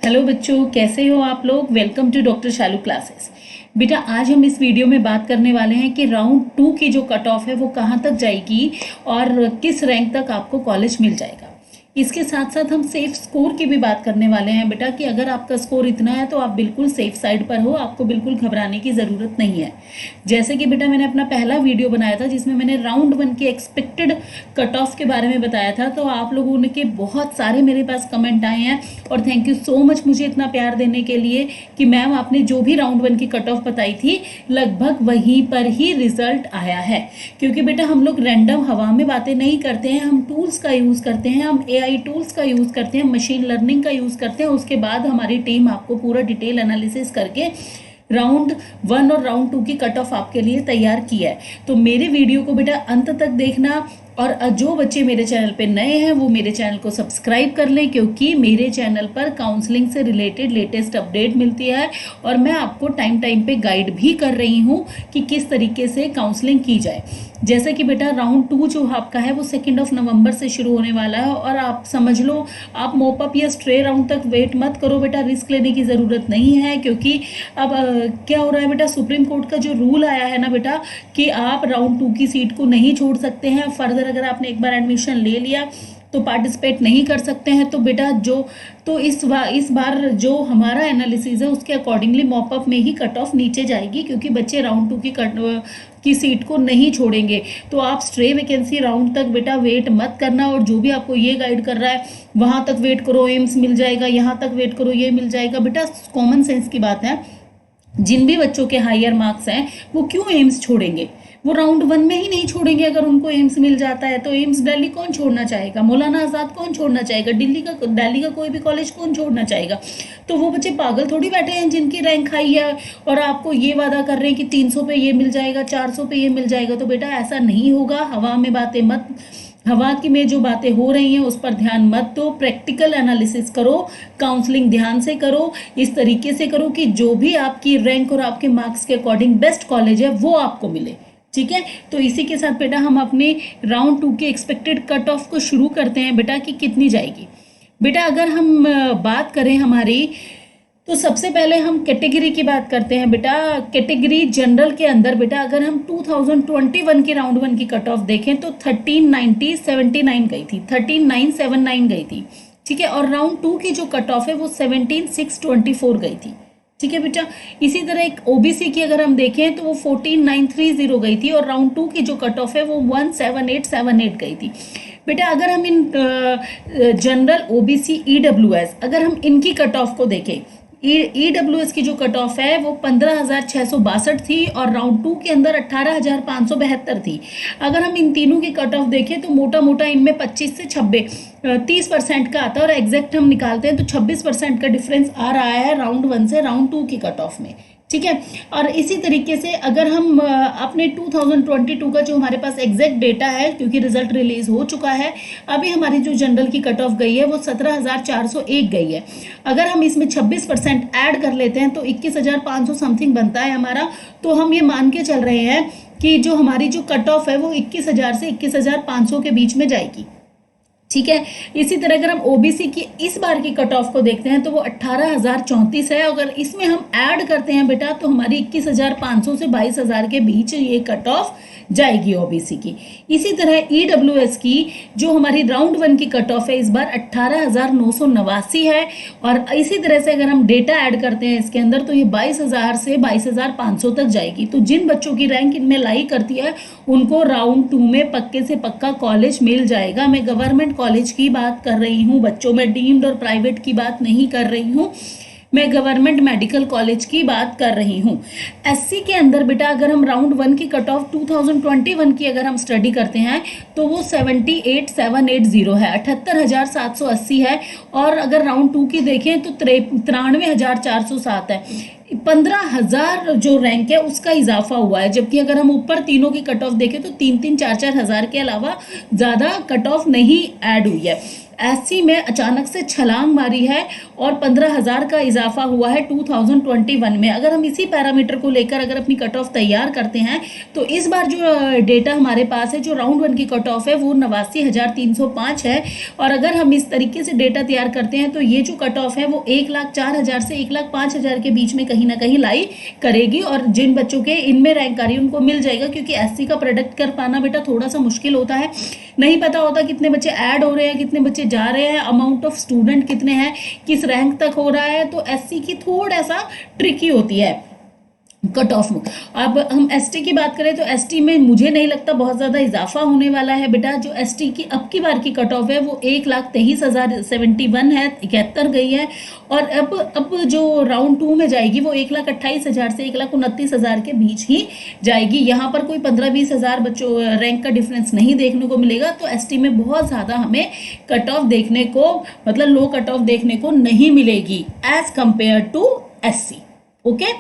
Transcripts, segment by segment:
Hello बच्चों, कैसे हो आप लोग। Welcome to doctor Shalu classes. बेटा आज हम इस वीडियो में बात करने वाले हैं कि राउंड 2 की जो कट ऑफ है वो कहाँ तक जाएगी और किस रैंक तक आपको कॉलेज मिल जाएगा। इसके साथ साथ हम सेफ स्कोर की भी बात करने वाले हैं बेटा कि अगर आपका स्कोर इतना है तो आप बिल्कुल सेफ साइड पर हो, आपको बिल्कुल घबराने की ज़रूरत नहीं है। जैसे कि बेटा मैंने अपना पहला वीडियो बनाया था जिसमें मैंने राउंड 1 की एक्सपेक्टेड कट ऑफ के बारे में बताया था, तो आप लोगों के बहुत सारे मेरे पास कमेंट आए हैं और थैंक यू सो मच मुझे इतना प्यार देने के लिए कि मैम आपने जो भी राउंड 1 की कट ऑफ बताई थी लगभग वहीं पर ही रिजल्ट आया है। क्योंकि बेटा हम लोग रैंडम हवा में बातें नहीं करते हैं, हम टूल्स का यूज़ करते हैं, हम AI टूल्स का यूज़ करते हैं, मशीन लर्निंग का यूज़ करते हैं। उसके बाद हमारी टीम आपको पूरा डिटेल एनालिसिस करके राउंड 1 और राउंड 2 की कट ऑफ आपके लिए तैयार किया है। तो मेरे वीडियो को बेटा अंत तक देखना और जो बच्चे मेरे चैनल पे नए हैं वो मेरे चैनल को सब्सक्राइब कर लें, क्योंकि मेरे चैनल पर काउंसलिंग से रिलेटेड लेटेस्ट अपडेट मिलती है और मैं आपको टाइम टाइम पे गाइड भी कर रही हूँ कि किस तरीके से काउंसलिंग की जाए। जैसे कि बेटा राउंड 2 जो आपका है वो 2 नवंबर से शुरू होने वाला है और आप समझ लो आप मोपअप या स्ट्रे राउंड तक वेट मत करो बेटा, रिस्क लेने की ज़रूरत नहीं है। क्योंकि अब क्या हो रहा है बेटा, सुप्रीम कोर्ट का जो रूल आया है ना बेटा कि आप राउंड 2 की सीट को नहीं छोड़ सकते हैं। फर्दर अगर आपने एक बार एडमिशन ले लिया तो पार्टिसिपेट नहीं कर सकते हैं। तो बेटा इस बार जो हमारा एनालिसिस है उसके अकॉर्डिंगली मॉपअप में ही कट ऑफ नीचे जाएगी, क्योंकि बच्चे राउंड 2 की सीट को नहीं छोड़ेंगे। तो आप स्ट्रे वैकेंसी राउंड तक बेटा वेट मत करना और जो भी आपको ये गाइड कर रहा है वहाँ तक वेट करो, एम्स मिल जाएगा, यहाँ तक वेट करो ये मिल जाएगा। बेटा कॉमन सेंस की बात है, जिन भी बच्चों के हायर मार्क्स हैं वो क्यों एम्स छोड़ेंगे, वो राउंड 1 में ही नहीं छोड़ेंगे। अगर उनको एम्स मिल जाता है तो एम्स दिल्ली कौन छोड़ना चाहेगा, मौलाना आज़ाद कौन छोड़ना चाहेगा, दिल्ली का कोई भी कॉलेज कौन छोड़ना चाहेगा। तो वो बच्चे पागल थोड़ी बैठे हैं जिनकी रैंक हाई है और आपको ये वादा कर रहे हैं कि 300 पे ये मिल जाएगा, 400 पे ये मिल जाएगा। तो बेटा ऐसा नहीं होगा, हवा की में जो बातें हो रही हैं उस पर ध्यान मत दो। प्रैक्टिकल एनालिसिस करो, काउंसलिंग ध्यान से करो, इस तरीके से करो कि जो भी आपकी रैंक और आपके मार्क्स के अकॉर्डिंग बेस्ट कॉलेज है वो आपको मिले। ठीक है, तो इसी के साथ बेटा हम अपने राउंड 2 के एक्सपेक्टेड कट ऑफ को शुरू करते हैं बेटा कि कितनी जाएगी। बेटा अगर हम बात करें हमारी, तो सबसे पहले हम कैटेगरी की बात करते हैं बेटा। कैटेगरी जनरल के अंदर बेटा अगर हम 2021 की राउंड 1 की कट ऑफ देखें तो 13,979 गई थी, 13,979 गई थी। ठीक है, और राउंड 2 की जो कट ऑफ है वो 17,624 गई थी। ठीक है बेटा, इसी तरह एक ओबीसी की अगर हम देखें तो वो 14,930 गई थी और राउंड 2 की जो कट ऑफ है वो 17,878 गई थी। बेटा अगर हम इन जनरल ओबीसी ईडब्ल्यूएस अगर हम इनकी कट ऑफ को देखें, ईडब्ल्यूएस की जो कट ऑफ है वो 15,662 थी और राउंड 2 के अंदर 18,572 थी। अगर हम इन तीनों की कट ऑफ देखें तो मोटा मोटा इनमें 25 से 30% का आता है और एग्जैक्ट हम निकालते हैं तो 26% का डिफरेंस आ रहा है राउंड 1 से राउंड 2 की कट ऑफ में। ठीक है, और इसी तरीके से अगर हम अपने 2022 का जो हमारे पास एग्जैक्ट डेटा है, क्योंकि रिजल्ट रिलीज हो चुका है, अभी हमारी जो जनरल की कट ऑफ गई है वो 17,401 गई है। अगर हम इसमें 26% ऐड कर लेते हैं तो 21,500 समथिंग बनता है हमारा। तो हम ये मान के चल रहे हैं कि जो हमारी जो कट ऑफ है वो 21,000 से 21,500 के बीच में जाएगी। ठीक है, इसी तरह अगर हम ओबीसी की इस बार की कट ऑफ को देखते हैं तो वो 18,034 है। अगर इसमें हम ऐड करते हैं बेटा तो हमारी 21,500 से 22,000 के बीच ये कट ऑफ जाएगी ओबीसी की। इसी तरह ईडब्ल्यूएस की जो हमारी राउंड 1 की कट ऑफ है इस बार 18,989 है और इसी तरह से अगर हम डेटा ऐड करते हैं इसके अंदर तो ये 22,000 से 22,500 तक जाएगी। तो जिन बच्चों की रैंक इनमें लाई करती है उनको राउंड 2 में पक्के से पक्का कॉलेज मिल जाएगा। मैं गवर्नमेंट कॉलेज की बात कर रही हूँ बच्चों, में डीम्ड और प्राइवेट की बात नहीं कर रही हूँ, मैं गवर्नमेंट मेडिकल कॉलेज की बात कर रही हूँ। एससी के अंदर बेटा अगर हम राउंड 1 की कट ऑफ 2021 की अगर हम स्टडी करते हैं तो वो 78,780 है, 78,780 है। और अगर राउंड 2 की देखें तो 93,407 है। 15,000 जो रैंक है उसका इजाफा हुआ है, जबकि अगर हम ऊपर तीनों की कट ऑफ देखें तो 3-3, 4-4 हज़ार के अलावा ज़्यादा कट ऑफ नहीं ऐड हुई है। एससी में अचानक से छलांग मारी है और 15,000 का इजाफा हुआ है 2021 में। अगर हम इसी पैरामीटर को लेकर अगर अपनी कट ऑफ तैयार करते हैं तो इस बार जो डेटा हमारे पास है, जो राउंड 1 की कट ऑफ है वो 89,305 है। और अगर हम इस तरीके से डेटा तैयार करते हैं तो ये जो कट ऑफ है वो 1,04,000 से 1,05,000 के बीच में कहीं ना कहीं लाई करेगी। और जिन बच्चों के इनमें रैंक आ रही है उनको मिल जाएगा, क्योंकि एससी का प्रोडक्ट कर पाना बेटा थोड़ा सा मुश्किल होता है। नहीं पता होता कितने बच्चे ऐड हो रहे हैं, कितने बच्चे जा रहे हैं, अमाउंट ऑफ स्टूडेंट कितने हैं, किस रैंक तक हो रहा है। तो एससी की थोड़ा सा ट्रिकी होती है कट ऑफ में। अब हम एसटी की बात करें तो एसटी में मुझे नहीं लगता बहुत ज़्यादा इजाफा होने वाला है बेटा। जो एसटी की अब की बार की कट ऑफ है वो 1,23,071 है, 71 गई है। और अब जो राउंड 2 में जाएगी वो 1,28,000 से 1,29,000 के बीच ही जाएगी। यहाँ पर कोई 15-20 हज़ार बच्चों रैंक का डिफरेंस नहीं देखने को मिलेगा। तो एसटी में बहुत ज़्यादा हमें कट ऑफ देखने को, मतलब लो कट ऑफ देखने को नहीं मिलेगी as compare to SC. Okay,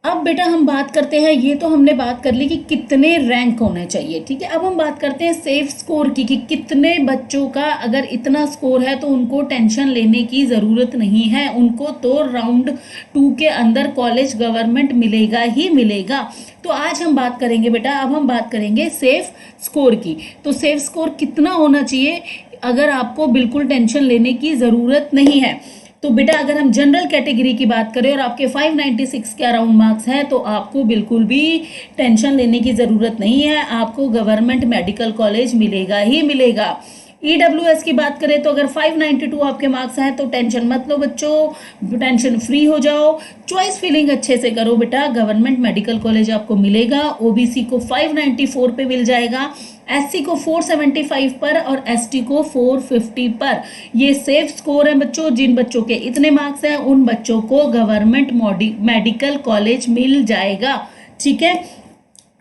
अब बेटा हम बात करते हैं, ये तो हमने बात कर ली कि कितने रैंक होने चाहिए, ठीक है। अब हम बात करते हैं सेफ स्कोर की, कि कितने बच्चों का अगर इतना स्कोर है तो उनको टेंशन लेने की ज़रूरत नहीं है, उनको तो राउंड 2 के अंदर कॉलेज गवर्नमेंट मिलेगा ही मिलेगा। तो आज हम बात करेंगे बेटा, अब हम बात करेंगे सेफ स्कोर की। तो सेफ स्कोर कितना होना चाहिए अगर आपको बिल्कुल टेंशन लेने की ज़रूरत नहीं है। तो बेटा अगर हम जनरल कैटेगरी की बात करें और आपके 596 के अराउंड मार्क्स हैं तो आपको बिल्कुल भी टेंशन लेने की ज़रूरत नहीं है, आपको गवर्नमेंट मेडिकल कॉलेज मिलेगा ही मिलेगा। ईडब्ल्यूएस की बात करें तो अगर 592 आपके मार्क्स हैं तो टेंशन मत लो बच्चों, टेंशन फ्री हो जाओ, चॉइस फिलिंग अच्छे से करो बेटा, गवर्नमेंट मेडिकल कॉलेज आपको मिलेगा। ओबीसी को 594 पे मिल जाएगा, एससी को 475 पर और एसटी को 450 पर। ये सेफ स्कोर है बच्चों। जिन बच्चों के इतने मार्क्स हैं उन बच्चों को गवर्नमेंट मेडिकल कॉलेज मिल जाएगा, ठीक है।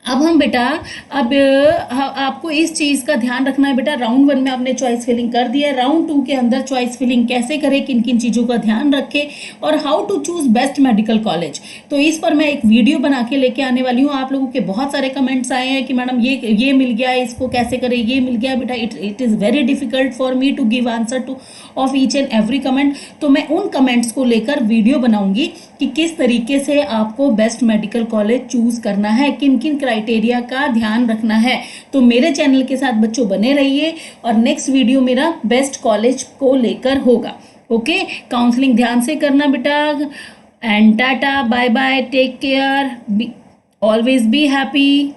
अब हम बेटा आपको इस चीज़ का ध्यान रखना है बेटा, राउंड 1 में आपने चॉइस फिलिंग कर दिया है, राउंड 2 के अंदर चॉइस फिलिंग कैसे करें, किन किन चीज़ों का ध्यान रखें और how to choose best medical college. तो इस पर मैं एक वीडियो बना के लेके आने वाली हूँ। आप लोगों के बहुत सारे कमेंट्स आए हैं कि मैडम ये मिल गया, इसको कैसे करें, ये मिल गया बेटा। It is very difficult for me to give answer to of each and every comment. तो मैं उन कमेंट्स को लेकर वीडियो बनाऊंगी कि किस तरीके से आपको बेस्ट मेडिकल कॉलेज चूज करना है, किन किन क्राइटेरिया का ध्यान रखना है। तो मेरे चैनल के साथ बच्चों बने रहिए और नेक्स्ट वीडियो मेरा बेस्ट कॉलेज को लेकर होगा। ओके, काउंसलिंग ध्यान से करना बेटा। And tata, bye bye, take care, always be happy.